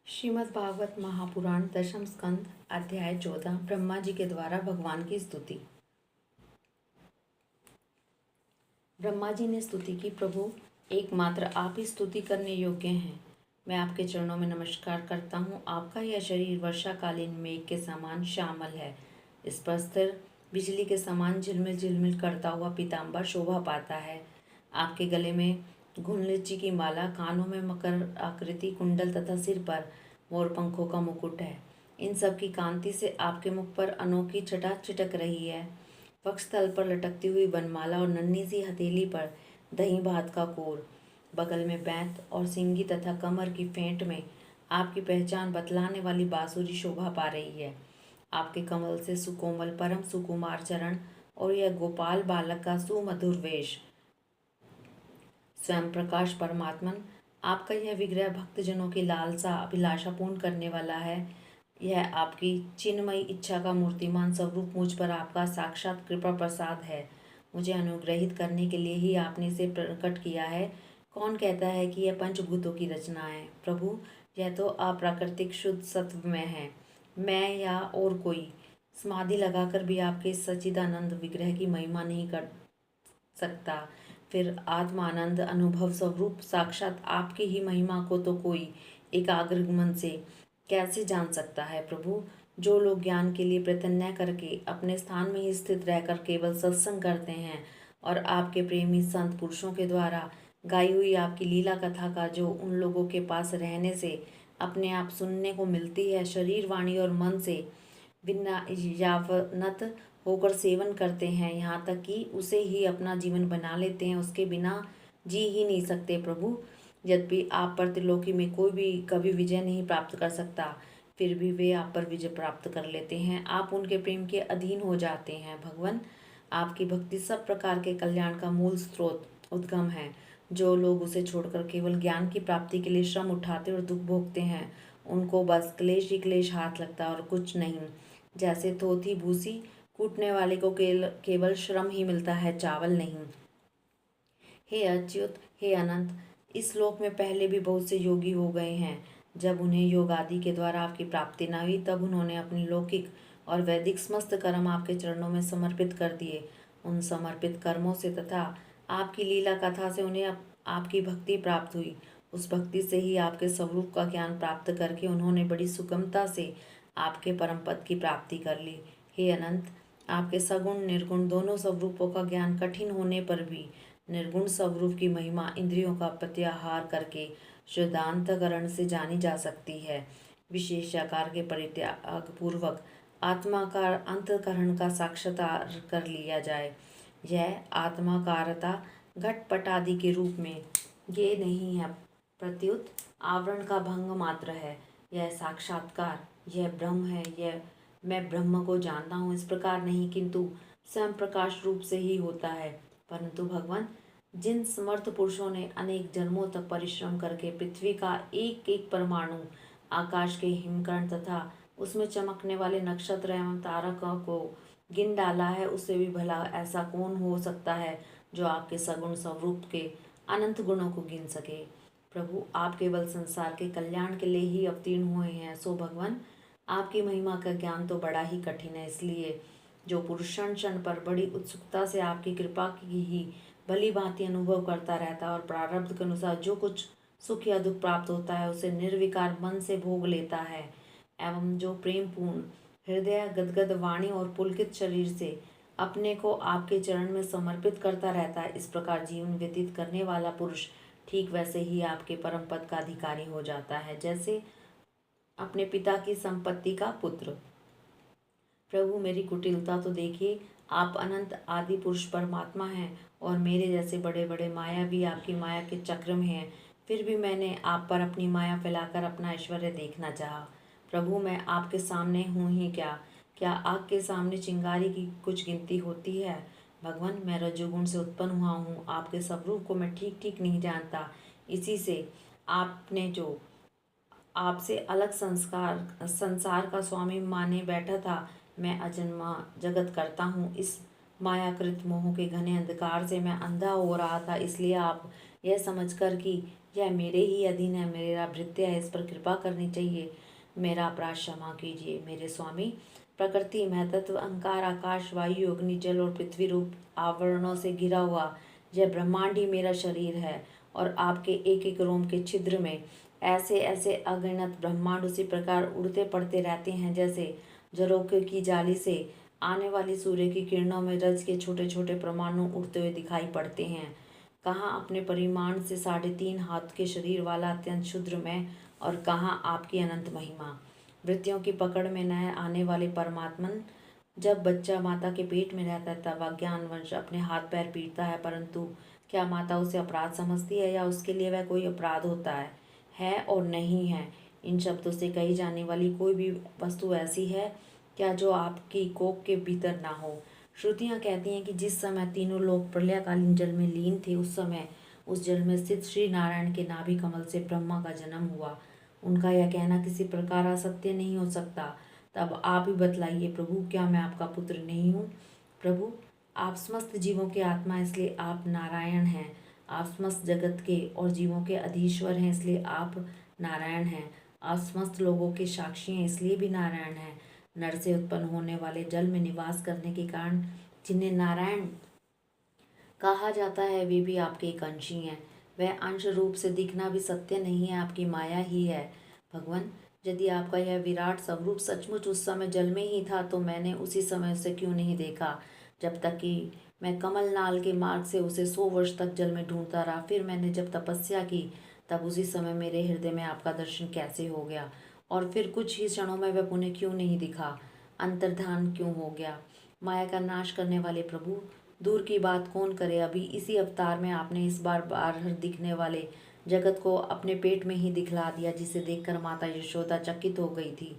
श्रीमद् भागवत महापुराण दशम स्कंद अध्याय 14 ब्रह्मा जी के द्वारा भगवान की स्तुति। ब्रह्मा जी ने स्तुति की, प्रभु एकमात्र आप ही स्तुति करने योग्य हैं। मैं आपके चरणों में नमस्कार करता हूँ। आपका यह शरीर वर्षाकालीन मेघ के समान श्यामल है। इस पर स्थिर बिजली के समान झिलमिल झिलमिल करता हुआ पीताम्बर शोभा पाता है। आपके गले में घुंडलची की माला, कानों में मकर आकृति कुंडल तथा सिर पर मोर पंखों का मुकुट है। इन सब की कांति से आपके मुख पर अनोखी छटा छिटक रही है। वक्षस्थल पर लटकती हुई बनमाला और नन्ही सी हथेली पर दही भात का कोर, बगल में बैंत और सिंगी तथा कमर की फेंट में आपकी पहचान बतलाने वाली बांसुरी शोभा पा रही है। आपके कमल से सुकोमल परम सुकुमार चरण और यह गोपाल बालक का सुमधुर वेश, स्वयं प्रकाश परमात्मन, आपका यह विग्रह भक्तजनों की लालसा अभिलाषा पूर्ण करने वाला है। यह आपकी चिन्मयी इच्छा का मूर्तिमान स्वरूप मुझ पर आपका साक्षात कृपा प्रसाद है। मुझे अनुग्रहित करने के लिए ही आपने इसे प्रकट किया है। कौन कहता है कि यह पंचभूतों की रचना है? प्रभु, यह तो अप्राकृतिक शुद्ध सत्व में है। मैं या और कोई समाधि लगाकर भी आपके सच्चिदानंद विग्रह की महिमा नहीं कर सकता। फिर आत्मानंद अनुभव स्वरूप साक्षात आपकी ही महिमा को तो कोई एकाग्र मन से कैसे जान सकता है? प्रभु, जो लोग ज्ञान के लिए प्रयत्न न करके अपने स्थान में ही स्थित रहकर केवल सत्संग करते हैं और आपके प्रेमी संत पुरुषों के द्वारा गाई हुई आपकी लीला कथा का जो उन लोगों के पास रहने से अपने आप सुनने को मिलती है, शरीर वाणी और मन से बिना यावनत होकर सेवन करते हैं, यहाँ तक कि उसे ही अपना जीवन बना लेते हैं, उसके बिना जी ही नहीं सकते। प्रभु, यद्यपि आप पर त्रिलोकी में कोई भी कभी विजय नहीं प्राप्त कर सकता, फिर भी वे आप पर विजय प्राप्त कर लेते हैं। आप उनके प्रेम के अधीन हो जाते हैं। भगवान, आपकी भक्ति सब प्रकार के कल्याण का मूल स्रोत उद्गम है। जो लोग उसे छोड़कर केवल ज्ञान की प्राप्ति के लिए श्रम उठाते और दुख भोगते हैं, उनको बस क्लेश ही क्लेश हाथ लगता और कुछ नहीं। जैसे थोथी भूसी कूटने वाले को केवल श्रम ही मिलता है, चावल नहीं। हे अच्युत, हे अनंत, इस लोक में पहले भी बहुत से योगी हो गए हैं। जब उन्हें योग आदि के द्वारा आपकी प्राप्ति न हुई, तब उन्होंने अपने लौकिक और वैदिक समस्त कर्म आपके चरणों में समर्पित कर दिए। उन समर्पित कर्मों से तथा आपकी लीला कथा से उन्हें आपकी भक्ति प्राप्त हुई। उस भक्ति से ही आपके स्वरूप का ज्ञान प्राप्त करके उन्होंने बड़ी सुगमता से आपके परम पद की प्राप्ति कर ली। हे अनंत, आपके सगुण निर्गुण दोनों स्वरूपों का ज्ञान कठिन होने पर भी निर्गुण स्वरूप की महिमा इंद्रियों का प्रत्याहार करके शुद्धांतकरण से जानी जा सकती है। विशेष आकार के परित्याग पूर्वक आत्मा का अंतकरण का साक्षात्कार कर लिया जाए। यह आत्माकारता घटपट आदि के रूप में ये नहीं है, प्रत्युत आवरण का भंग मात्र है। यह साक्षात्कार, यह ब्रह्म है, यह मैं ब्रह्म को जानता हूँ, इस प्रकार नहीं, किंतु स्वयं प्रकाश रूप से ही होता है। परंतु भगवान, जिन समर्थ पुरुषों ने अनेक जन्मों तक परिश्रम करके पृथ्वी का एक एक परमाणु, आकाश के हिमकर्ण तथा उसमें चमकने वाले नक्षत्र एवं तारकों को गिन डाला है, उससे भी भला ऐसा कौन हो सकता है जो आपके सगुण स्वरूप के अनंत गुणों को गिन सके? प्रभु, आप केवल संसार के कल्याण के लिए ही अवतीर्ण हुए हैं। सो भगवान, आपकी महिमा का ज्ञान तो बड़ा ही कठिन है। इसलिए जो पुरुष क्षण क्षण पर बड़ी उत्सुकता से आपकी कृपा की ही भली भांति अनुभव करता रहता है और प्रारब्ध के अनुसार जो कुछ सुख या दुख प्राप्त होता है उसे निर्विकार मन से भोग लेता है, एवं जो प्रेम पूर्ण हृदय गदगद वाणी और पुलकित शरीर से अपने को आपके चरण में समर्पित करता रहता है, इस प्रकार जीवन व्यतीत करने वाला पुरुष ठीक वैसे ही आपके परम पद का अधिकारी हो जाता है, जैसे अपने पिता की संपत्ति का पुत्र। प्रभु, मेरी कुटिलता तो देखिए। आप अनंत आदि पुरुष परमात्मा हैं और मेरे जैसे बड़े बड़े मायावी आपकी माया के चक्र में हैं। फिर भी मैंने आप पर अपनी माया फैलाकर अपना ऐश्वर्य देखना चाहा। प्रभु, मैं आपके सामने हूँ ही क्या? क्या आग के सामने चिंगारी की कुछ गिनती होती है? भगवान, मैं रजोगुण से उत्पन्न हुआ हूँ। आपके स्वरूप को मैं ठीक ठीक नहीं जानता। इसी से आपने जो आपसे अलग संसार का स्वामी माने बैठा था। मैं अजन्मा जगत करता हूँ। इस मायाकृत मोह के घने अंधकार से मैं अंधा हो रहा था, इसलिए आप यह समझकर कि यह मेरे ही अधीन है, मेरा भृत्य है, इस पर कृपा करनी चाहिए। मेरा अपराध क्षमा कीजिए मेरे स्वामी। प्रकृति, महतत्व, अहंकार, आकाश, वायु, अग्नि, जल और पृथ्वी रूप आवरणों से घिरा हुआ यह ब्रह्मांड ही मेरा शरीर है, और आपके एक एक रोम के छिद्र में ऐसे ऐसे अगणित ब्रह्मांड उसी प्रकार उड़ते पड़ते रहते हैं जैसे झरोखे की जाली से आने वाली सूर्य की किरणों में रज के छोटे छोटे परमाणु उड़ते हुए दिखाई पड़ते हैं। कहाँ अपने परिमाण से 3.5 हाथ के शरीर वाला अत्यंत क्षुद्र मैं, और कहाँ आपकी अनंत महिमा। वृत्तियों की पकड़ में न आने वाले परमात्मन जब बच्चा माता के पेट में रहता है तब अज्ञानवश अपने हाथ पैर पीटता है, परंतु क्या माता उसे अपराध समझती है या उसके लिए वह कोई अपराध होता है और नहीं है। इन शब्दों से कही जाने वाली कोई भी वस्तु ऐसी है क्या जो आपकी कोख के भीतर ना हो। श्रुतियाँ कहती हैं कि जिस समय तीनों लोग प्रलयकालीन जल में लीन थे उस समय उस जल में स्थित श्री नारायण के नाभि कमल से ब्रह्मा का जन्म हुआ। उनका यह कहना किसी प्रकार असत्य नहीं हो सकता। तब आप ही बतलाइए प्रभु, क्या मैं आपका पुत्र नहीं हूँ। प्रभु, आप समस्त जीवों के आत्मा, इसलिए आप नारायण हैं। आप समस्त जगत के और जीवों के अधीश्वर हैं, इसलिए आप नारायण हैं। आप समस्त लोगों के साक्षी हैं, इसलिए भी नारायण हैं। नर से उत्पन्न होने वाले जल में निवास करने के कारण जिन्हें नारायण कहा जाता है वे भी आपके एक अंशी हैं। वह अंश रूप से दिखना भी सत्य नहीं है, आपकी माया ही है। भगवान, यदि आपका यह विराट स्वरूप सचमुच उस समय जल में ही था तो मैंने उसी समय उसे क्यों नहीं देखा, जब तक कि मैं कमल नाल के मार्ग से उसे 100 वर्ष तक जल में ढूंढता रहा। फिर मैंने जब तपस्या की तब उसी समय मेरे हृदय में आपका दर्शन कैसे हो गया, और फिर कुछ ही क्षणों में वह पुनः क्यों नहीं दिखा, अंतर्धान क्यों हो गया। माया का नाश करने वाले प्रभु, दूर की बात कौन करे, अभी इसी अवतार में आपने इस बार बाहर दिखने वाले जगत को अपने पेट में ही दिखला दिया, जिसे देखकर माता यशोदा चकित हो गई थी।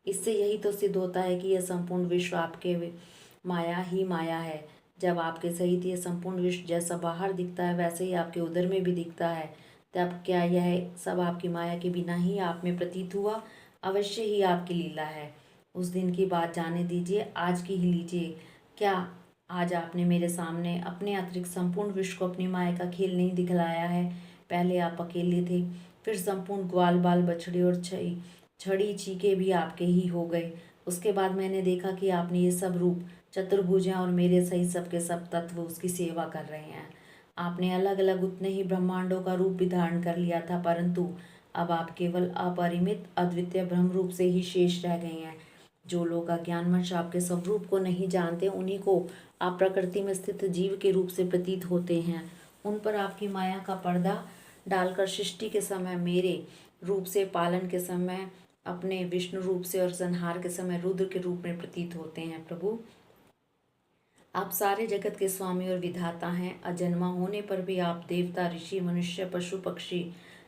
इससे यही तो सिद्ध होता है कि यह संपूर्ण विश्व आपके माया ही माया है। जब आपके सहित यह संपूर्ण विश्व जैसा बाहर दिखता है वैसे ही आपके उदर में भी दिखता है, तब क्या यह सब आपकी माया के बिना ही आप में प्रतीत हुआ? अवश्य ही आपकी लीला है। उस दिन की बात जाने दीजिए, आज की ही लीजिए। क्या आज आपने मेरे सामने अपने अतिरिक्त संपूर्ण विश्व को अपनी माया का खेल नहीं दिखलाया है? पहले आप अकेले थे, फिर संपूर्ण ग्वाल बाल बछड़े और छड़ी चीके भी आपके ही हो गए। उसके बाद मैंने देखा कि आपने ये सब रूप चतुर्भुज हैं और मेरे सही सबके सब तत्व उसकी सेवा कर रहे हैं। आपने अलग अलग उतने ही ब्रह्मांडों का रूप भी धारण कर लिया था, परंतु अब आप केवल अपरिमित अद्वितीय ब्रह्म रूप से ही शेष रह गए हैं। जो लोग अज्ञानवश आपके स्वरूप को नहीं जानते उन्हीं को आप प्रकृति में स्थित जीव के रूप से प्रतीत होते हैं। उन पर आपकी माया का पर्दा डालकर सृष्टि के समय मेरे रूप से, पालन के समय अपने विष्णु रूप से और संहार के समय रुद्र के रूप में प्रतीत होते हैं। प्रभु, आप सारे जगत के स्वामी और विधाता हैं। अजन्मा होने पर भी आप देवता, ऋषि, मनुष्य, पशु, पक्षी,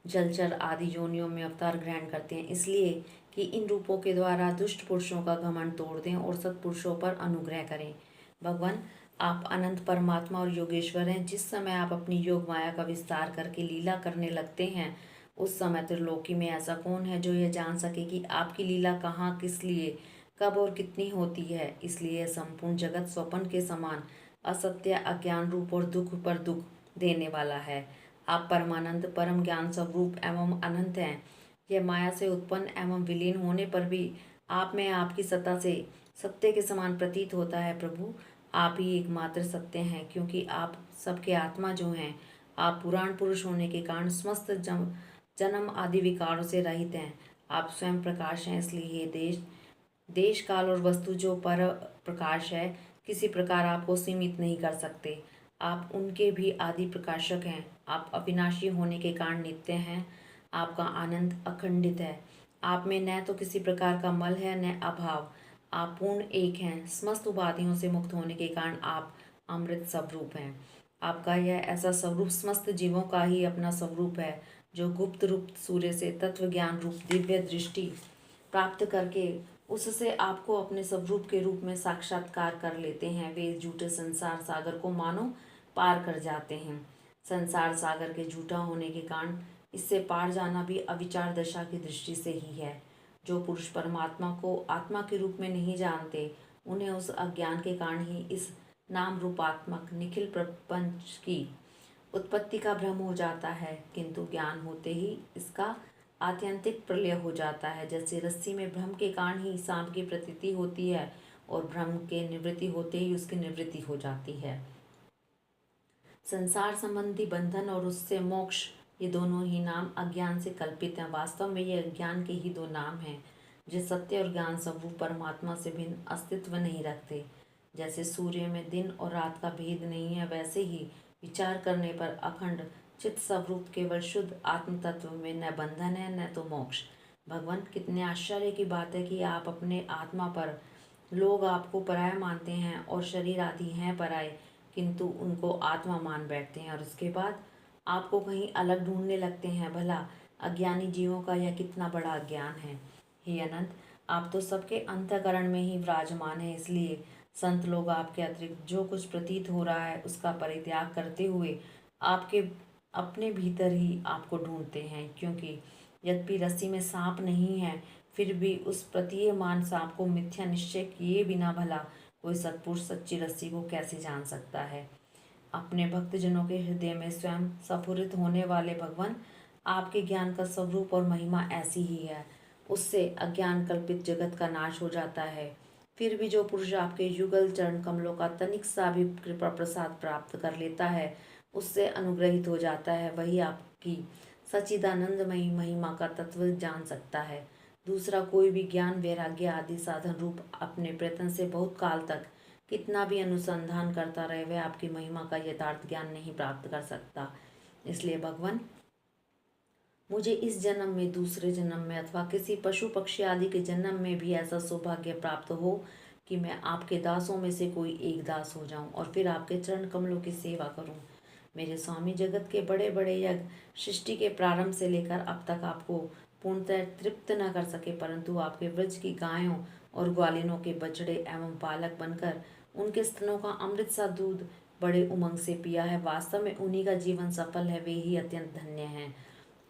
जलचर आदि योनियों में अवतार ग्रहण करते हैं, इसलिए कि इन रूपों के द्वारा दुष्ट पुरुषों का घमंड तोड़ दें और सत्पुरुषों पर अनुग्रह करें। भगवान, आप अनंत परमात्मा और योगेश्वर हैं। जिस समय आप अपनी योग माया का विस्तार करके लीला करने लगते हैं उस समय त्रिलोकी में ऐसा कौन है जो यह जान सके कि आपकी लीला कहाँ, किस लिए, कब और कितनी होती है। इसलिए संपूर्ण जगत स्वप्न के समान असत्य, अज्ञान रूप और दुख पर दुख देने वाला है। आप परमानंद, परम ज्ञान स्वरूप एवं अनंत हैं। यह माया से उत्पन्न एवं विलीन होने पर भी आप में आपकी सत्ता से सत्य के समान प्रतीत होता है। प्रभु, आप ही एकमात्र सत्य हैं, क्योंकि आप सबके आत्मा जो हैं। आप पुराण पुरुष होने के कारण समस्त जन्म आदि विकारों से रहित हैं। आप स्वयं प्रकाश हैं, इसलिए ये देश काल और वस्तु जो पर प्रकाश है किसी प्रकार आपको सीमित नहीं कर सकते। आप उनके भी आदि प्रकाशक हैं। आप अविनाशी होने के कारण नित्य हैं। आपका आनंद अखंडित है। आप में न तो किसी प्रकार का मल है न अभाव। आप पूर्ण एक हैं। समस्त उपाधियों से मुक्त होने के कारण आप अमृत स्वरूप हैं। आपका यह ऐसा स्वरूप समस्त जीवों का ही अपना स्वरूप है, जो गुप्त रूप सूर्य से तत्व ज्ञान रूप दिव्य दृष्टि प्राप्त करके उससे आपको अपने स्वरूप के रूप में साक्षात्कार कर लेते हैं। वे इस झूठे संसार सागर को मानो पार कर जाते हैं। संसार सागर के झूठा होने के कारण इससे पार जाना भी अविचार दशा की दृष्टि से ही है। जो पुरुष परमात्मा को आत्मा के रूप में नहीं जानते उन्हें उस अज्ञान के कारण ही इस नाम रूपात्मक निखिल प्रपंच की उत्पत्ति का भ्रम हो जाता है, किंतु ज्ञान होते ही इसका आत्यंतिक प्रलय हो जाता है। जैसे रस्सी में भ्रम के कारण ही सांप की प्रतीति होती है और भ्रम के निवृत्ति होते ही उसकी निवृत्ति हो जाती है। संसार संबंधी बंधन और उससे मोक्ष, ये दोनों ही नाम अज्ञान से कल्पित हैं। वास्तव में ये अज्ञान के ही दो नाम हैं जो सत्य और ज्ञान स्वरूप परमात्मा से भिन्न अस्तित्व नहीं रखते। जैसे सूर्य में दिन और रात का भेद नहीं है, वैसे ही विचार करने पर अखंड चित्त स्वरूप केवल शुद्ध आत्म तत्व में न बंधन है न तो मोक्ष। भगवान, कितने आश्चर्य की बात है कि आप अपने आत्मा पर, लोग आपको पराया मानते हैं और शरीर आदि हैं पराये, किंतु उनको आत्मा मान बैठते हैं और उसके बाद आपको कहीं अलग ढूंढने लगते हैं। भला अज्ञानी जीवों का यह कितना बड़ा अज्ञान है। हे अनंत, आप तो सबके अंतःकरण में ही विराजमान है, इसलिए संत लोग आपके अतिरिक्त जो कुछ प्रतीत हो रहा है उसका परित्याग करते हुए आपके अपने भीतर ही आपको ढूंढते हैं। क्योंकि यद्यपि रस्सी में सांप नहीं है, फिर भी उस प्रतीयमान सांप को मिथ्या निश्चय किए बिना भला कोई सत्पुरुष सच्ची रस्सी को कैसे जान सकता है। अपने भक्तजनों के हृदय में स्वयं स्फुरित होने वाले भगवान, आपके ज्ञान का स्वरूप और महिमा ऐसी ही है, उससे अज्ञान कल्पित जगत का नाश हो जाता है। फिर भी जो पुरुष आपके युगल चरण कमलों का तनिक सा भी कृपा प्रसाद प्राप्त कर लेता है, उससे अनुग्रहित हो जाता है, वही आपकी सच्चिदानंदमयी महिमा का तत्व जान सकता है। दूसरा कोई भी ज्ञान, वैराग्य आदि साधन रूप अपने प्रयत्न से बहुत काल तक कितना भी अनुसंधान करता रहे, वह आपकी महिमा का यथार्थ ज्ञान नहीं प्राप्त कर सकता। इसलिए भगवान, मुझे इस जन्म में, दूसरे जन्म में अथवा किसी पशु पक्षी आदि के जन्म में भी ऐसा सौभाग्य प्राप्त हो कि मैं आपके दासों में से कोई एक दास हो जाऊं और फिर आपके चरण कमलों की सेवा करूं। मेरे स्वामी, जगत के बड़े बड़े यज्ञ सृष्टि के प्रारंभ से लेकर अब तक आपको पूर्णतः तृप्त न कर सके, परंतु आपके व्रज की गायों और ग्वालिनों के बछड़े एवं बालक बनकर उनके स्तनों का अमृत सा दूध बड़े उमंग से पिया है। वास्तव में उन्हीं का जीवन सफल है, वे ही अत्यंत धन्य हैं।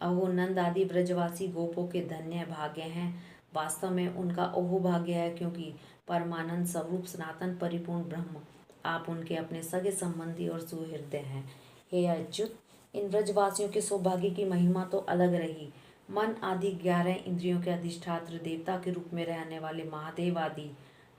अहो नंद आदि ब्रजवासी गोपों के धन्य भाग्य हैं। वास्तव में उनका ओहो भाग्य है, क्योंकि परमानंद स्वरूप सनातन परिपूर्ण ब्रह्म आप उनके अपने सगे संबंधी और सुहृदय हैं। हे अच्युत, इन ब्रजवासियों के सौभाग्य की महिमा तो अलग रही। मन आदि 11 इंद्रियों के अधिष्ठात्र देवता के रूप में रहने वाले महादेव आदि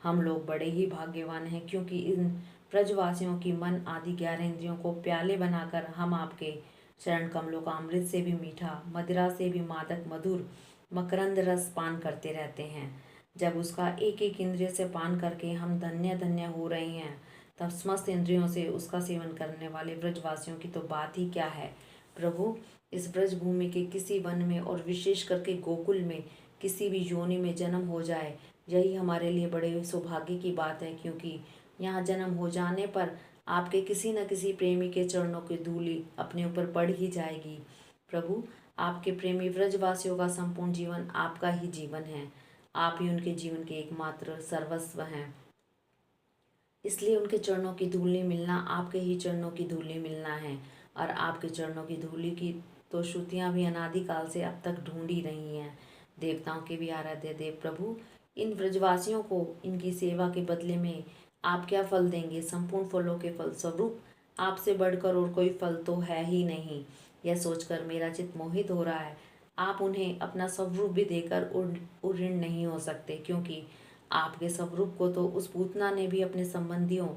हम लोग बड़े ही भाग्यवान हैं, क्योंकि इन ब्रजवासियों की मन आदि 11 इंद्रियों को प्याले बनाकर हम आपके चरण कमलों का अमृत से भी मीठा, मदिरा से भी मादक मधुर मकरंद रस पान करते रहते हैं। जब उसका एक एक इंद्रिय से पान करके हम धन्य धन्य हो रहे हैं, तब समस्त इंद्रियों से उसका सेवन करने वाले ब्रजवासियों की तो बात ही क्या है। प्रभु, इस ब्रज भूमि के किसी वन में और विशेष करके गोकुल में किसी भी योनि में जन्म हो जाए, यही हमारे लिए बड़े सौभाग्य की बात है, क्योंकि यहाँ जन्म हो जाने पर आपके किसी न किसी प्रेमी के चरणों की धूलि अपने ऊपर पड़ ही जाएगी। प्रभु, आपके प्रेमी व्रजवासियों का संपूर्ण जीवन आपका ही जीवन है। आप ही उनके जीवन के एकमात्र सर्वस्व हैं। इसलिए उनके चरणों की धूलि मिलना आपके ही चरणों की धूलि मिलना है। और आपके चरणों की धूलि की तो श्रुतियाँ भी अनादिकाल से अब तक ढूंढ ही रही हैं। देवताओं के भी आराध्य देव प्रभु, इन व्रजवासियों को इनकी सेवा के बदले में आप क्या फल देंगे। संपूर्ण फलों के फल स्वरूप आपसे बढ़कर और कोई फल तो है ही नहीं। यह सोचकर मेरा चित्त मोहित हो रहा है। आप उन्हें अपना स्वरूप भी देकर उऋण नहीं हो सकते, क्योंकि आपके स्वरूप को तो उस पूतना ने भी अपने संबंधियों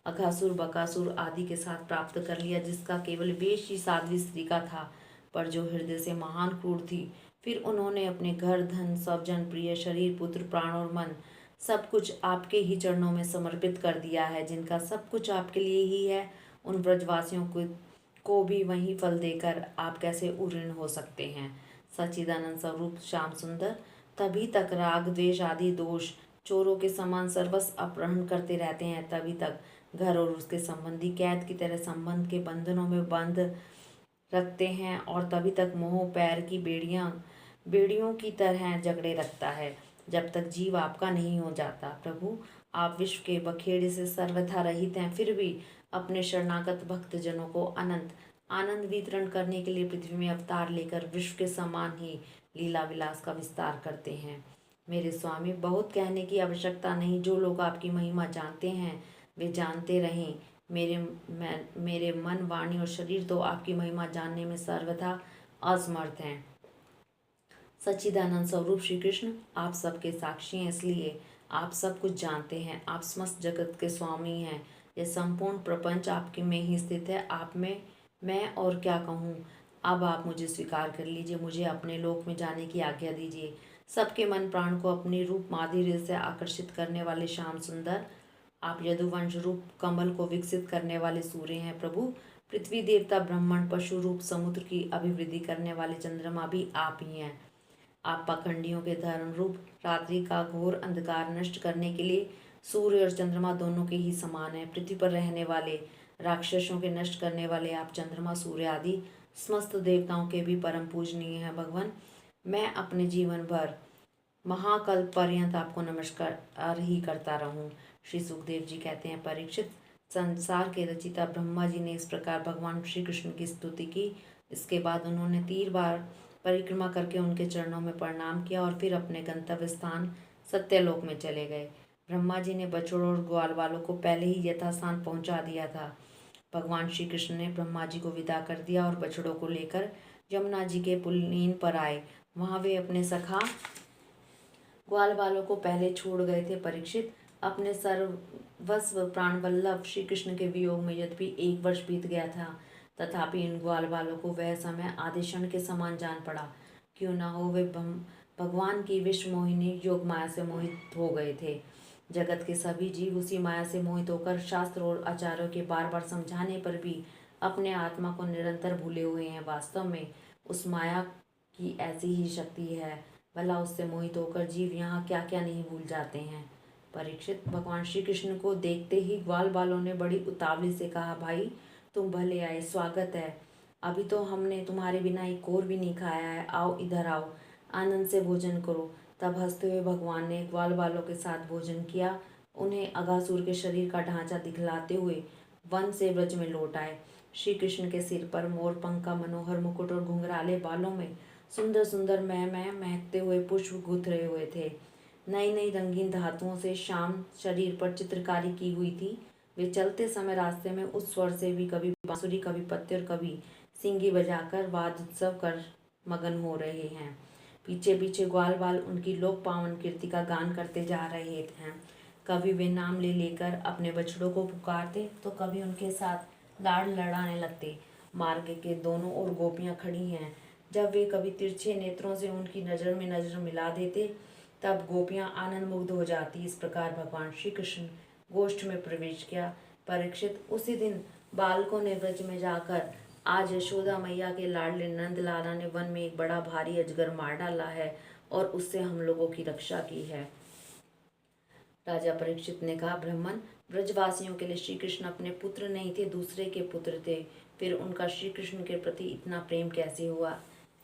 अघासुर बकासुर आदि के साथ प्राप्त कर लिया, जिसका केवल वेश ही साध्वी स्त्री का था, पर जो हृदय से महान क्रूर थी। फिर उन्होंने अपने घर, धन, सब जन, प्रिय, शरीर, पुत्र, प्राण और मन सब कुछ आपके ही चरणों में समर्पित कर दिया है। जिनका सब कुछ आपके लिए ही है, उन ब्रजवासियों को भी वही फल देकर आप कैसे उऋण हो सकते हैं। सच्चिदानंद स्वरूप श्याम सुंदर तभी तक राग द्वेष आदि दोष चोरों के समान सर्वस्व अपहरण करते रहते हैं, तभी तक घर और उसके संबंधी कैद की तरह संबंध के बंधनों में बंद रखते हैं, और तभी तक मोह पैर की बेड़ियों की तरह जकड़े रखता है, जब तक जीव आपका नहीं हो जाता। प्रभु, आप विश्व के बखेड़े से सर्वथा रहित हैं, फिर भी अपने शरणागत भक्तजनों को अनंत आनंद वितरण करने के लिए पृथ्वी में अवतार लेकर विश्व के समान ही लीला विलास का विस्तार करते हैं। मेरे स्वामी, बहुत कहने की आवश्यकता नहीं। जो लोग आपकी महिमा जानते हैं वे जानते रहें। मेरे मन, वाणी और शरीर तो आपकी महिमा जानने में सर्वथा असमर्थ हैं। सच्चिदानंद स्वरूप श्री कृष्ण, आप सबके साक्षी हैं, इसलिए आप सब कुछ जानते हैं। आप समस्त जगत के स्वामी हैं। यह संपूर्ण प्रपंच आपके में ही स्थित है। आप में मैं और क्या कहूँ। अब आप मुझे स्वीकार कर लीजिए, मुझे अपने लोक में जाने की आज्ञा दीजिए। सबके मन प्राण को अपनी रूप माधुर्य से आकर्षित करने वाले श्याम सुंदर, आप यदुवंश रूप कमल को विकसित करने वाले सूर्य हैं प्रभु। पृथ्वी देवता, ब्रह्मांड, पशु रूप समुद्र की अभिवृद्धि करने वाले चंद्रमा भी आप ही हैं। आप पाखंडियों के धर्म रूप रात्रि का घोर अंधकार नष्ट करने के लिए सूर्य और चंद्रमा दोनों के ही समान है। पृथ्वी पर रहने वाले राक्षसों के नष्ट करने वाले आप चंद्रमा, सूर्य आदि समस्त देवताओं के भी परम पूजनीय हैं भगवान। मैं अपने जीवन भर महाकल्प पर्यंत आपको नमस्कार ही करता रहूं। श्री सुखदेव जी कहते हैं, परीक्षित, संसार के रचिता ब्रह्मा जी ने इस प्रकार भगवान श्री कृष्ण की स्तुति की। इसके बाद उन्होंने 3 बार परिक्रमा करके उनके चरणों में प्रणाम किया और फिर अपने गंतव्य स्थान सत्यलोक में चले गए। ब्रह्मा जी ने बछड़ों और ग्वाल वालों को पहले ही यथास्थान पहुंचा दिया था। भगवान श्री कृष्ण ने ब्रह्मा जी को विदा कर दिया और बछड़ों को लेकर यमुना जी के पुलीन पर आए। वहां वे अपने सखा ग्वाल वालों को पहले छोड़ गए थे। परीक्षित, अपने सर्वस्व प्राण वल्लभ श्री कृष्ण के वियोग में यद्यपि 1 वर्ष बीत गया था, तथापि इन ग्वाल वालों को वह समय आधे क्षण के समान जान पड़ा। क्यों न हो, वे भगवान की विश्व मोहिनी योग माया से मोहित हो गए थे। जगत के सभी जीव उसी माया से मोहित होकर शास्त्र और आचार्यों के बार बार समझाने पर भी अपने आत्मा को निरंतर भूले हुए हैं। वास्तव में उस माया की ऐसी ही शक्ति है। भला उससे मोहित होकर जीव यहाँ क्या क्या नहीं भूल जाते हैं। परीक्षित, भगवान श्री कृष्ण को देखते ही ग्वाल बालों ने बड़ी उतावली से कहा, भाई तुम भले आए, स्वागत है। अभी तो हमने तुम्हारे बिना एक और भी नहीं खाया है, आओ इधर आओ, आनंद से भोजन करो। तब हंसते हुए भगवान ने ग्वाल बालों के साथ भोजन किया। उन्हें अघासुर के शरीर का ढांचा दिखलाते हुए वन से ब्रज में लौट आए। श्री कृष्ण के सिर पर मोर पंख का मनोहर मुकुट और घुंघराले बालों में सुंदर सुंदर महकते हुए पुष्प गुथ रहे हुए थे। नई नई रंगीन धातुओं से श्याम शरीर पर चित्रकारी की हुई थी। वे चलते समय रास्ते में उस स्वर से भी कभी बांसुरी, कभी पत्ते और कभी सींगी बजाकर वाद उत्सव कर मगन हो रहे हैं। पीछे पीछे ग्वाल बाल उनकी लोक पावन कीर्ति का गान करते जा रहे थे। कभी वे नाम ले लेकर अपने बछड़ों को पुकारते, तो कभी उनके साथ लाड़ लड़ाने लगते। मार्ग के दोनों ओर गोपियां खड़ी हैं। जब वे कभी तिरछे नेत्रों से उनकी नज़र में नज़र मिला देते, तब गोपियां आनंद मुग्ध हो जाती। इस प्रकार भगवान श्री कृष्ण गोष्ठ में प्रवेश किया। परीक्षित, उसी दिन बालकों ने व्रज में जाकर आज यशोदा मैया के लाडले नंद लाला ने वन में एक बड़ा भारी अजगर मार डाला है और उससे हम लोगों की रक्षा की है। राजा परीक्षित ने कहा, ब्राह्मण, ब्रजवासियों के लिए श्री कृष्ण अपने पुत्र नहीं थे, दूसरे के पुत्र थे। फिर उनका श्री कृष्ण के प्रति इतना प्रेम कैसे हुआ?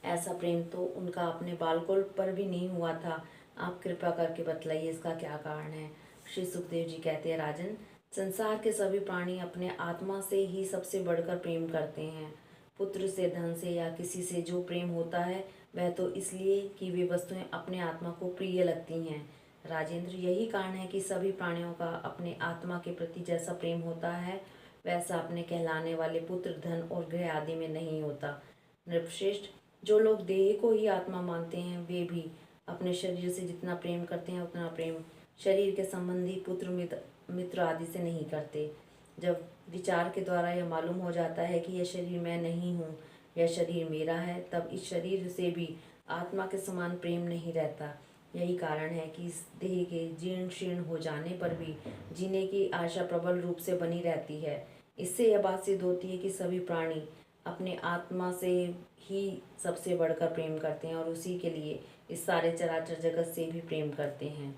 ऐसा प्रेम तो उनका अपने बालकों पर भी नहीं हुआ था। आप कृपा करके बतलाइए, इसका क्या कारण है? श्री सुखदेव जी कहते हैं, राजन, संसार के सभी प्राणी अपने आत्मा से ही सबसे बढ़कर प्रेम करते हैं। पुत्र से, धन से या किसी से जो प्रेम होता है, वह तो इसलिए कि वे वस्तुएं अपने आत्मा को प्रिय लगती हैं। राजेंद्र, यही कारण है कि सभी प्राणियों का अपने आत्मा के प्रति जैसा प्रेम होता है, वैसा अपने कहलाने वाले पुत्र, धन और गृह आदि में नहीं होता। नृपश्रेष्ठ, जो लोग देह को ही आत्मा मानते हैं, वे भी अपने शरीर से जितना प्रेम करते हैं, उतना प्रेम शरीर के संबंधी पुत्र, मित्र आदि से नहीं करते। जब विचार के द्वारा यह मालूम हो जाता है कि यह शरीर मैं नहीं हूँ, यह शरीर मेरा है, तब इस शरीर से भी आत्मा के समान प्रेम नहीं रहता। यही कारण है कि इस देह के जीर्ण शीर्ण हो जाने पर भी जीने की आशा प्रबल रूप से बनी रहती है। इससे यह बात सिद्ध होती है कि सभी प्राणी अपने आत्मा से ही सबसे बढ़कर प्रेम करते हैं और उसी के लिए इस सारे चराचर जगत से भी प्रेम करते हैं।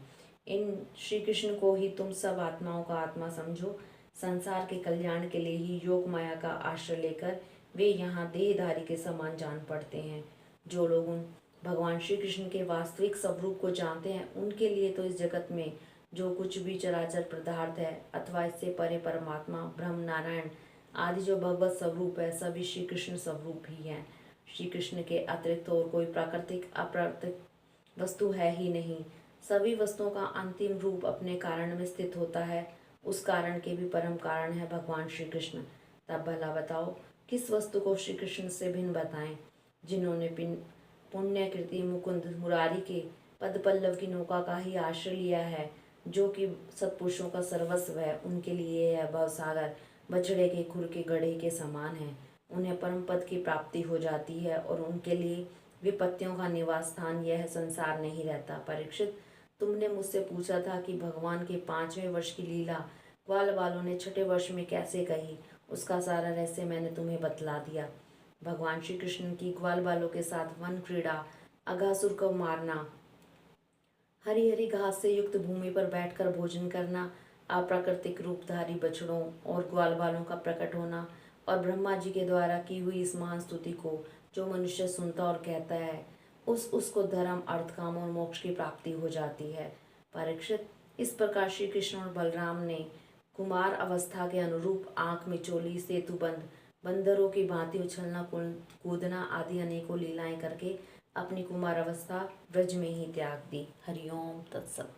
इन श्री कृष्ण को ही तुम सब आत्माओं का आत्मा समझो। संसार के कल्याण के लिए ही योग माया का आश्रय लेकर वे यहाँ देहधारी के समान जान पड़ते हैं। जो लोग उन भगवान श्री कृष्ण के वास्तविक स्वरूप को जानते हैं, उनके लिए तो इस जगत में जो कुछ भी चराचर पदार्थ है अथवा इससे परे परमात्मा, ब्रह्म, नारायण आदि जो भगवत स्वरूप है, सभी श्री कृष्ण स्वरूप ही हैं। श्री कृष्ण के अतिरिक्त और कोई प्राकृतिक अप्राकृतिक वस्तु है ही नहीं। सभी वस्तुओं का अंतिम रूप अपने कारण में स्थित होता है। उस कारण के भी परम कारण है भगवान श्री कृष्ण। तब भला बताओ किस वस्तु को श्री कृष्ण से भिन्न बताएं, जिन्होंने पुण्य कृति मुकुंद मुरारी के पद पल्लव की नौका का ही आश्रय लिया है, जो कि सत्पुरुषों का सर्वस्व है। उनके लिए यह भवसागर बछड़े के खुर के गड्ढे के समान है। उन्हें परम पद की प्राप्ति हो जाती है और उनके लिए विपत्तियों का निवास स्थान यह संसार नहीं रहता। परीक्षित, तुमने मुझसे पूछा था कि भगवान के 5वें वर्ष की लीला ग्वाल वालों ने छठे वर्ष में कैसे कही। उसका सारा रहस्य मैंने तुम्हें बतला दिया। भगवान श्री कृष्ण की ग्वाल बालों के साथ वन क्रीड़ा, अघासुर को मारना, हरी हरी घास से युक्त भूमि पर बैठकर भोजन करना, अप्राकृतिक रूपधारी बछड़ों और ग्वाल बालों का प्रकट होना और ब्रह्मा जी के द्वारा की हुई इस महान स्तुति को जो मनुष्य सुनता और कहता है, उसको धर्म, अर्थ, काम और मोक्ष की प्राप्ति हो जाती है। परीक्षित, इस प्रकार श्री कृष्ण और बलराम ने कुमार अवस्था के अनुरूप आंख मिचोली, सेतुबंध, बंदरों की भांति उछलना कूदना आदि अनेकों लीलाएं करके अपनी कुमार अवस्था ब्रज में ही त्याग दी। हरिओम तत्सत।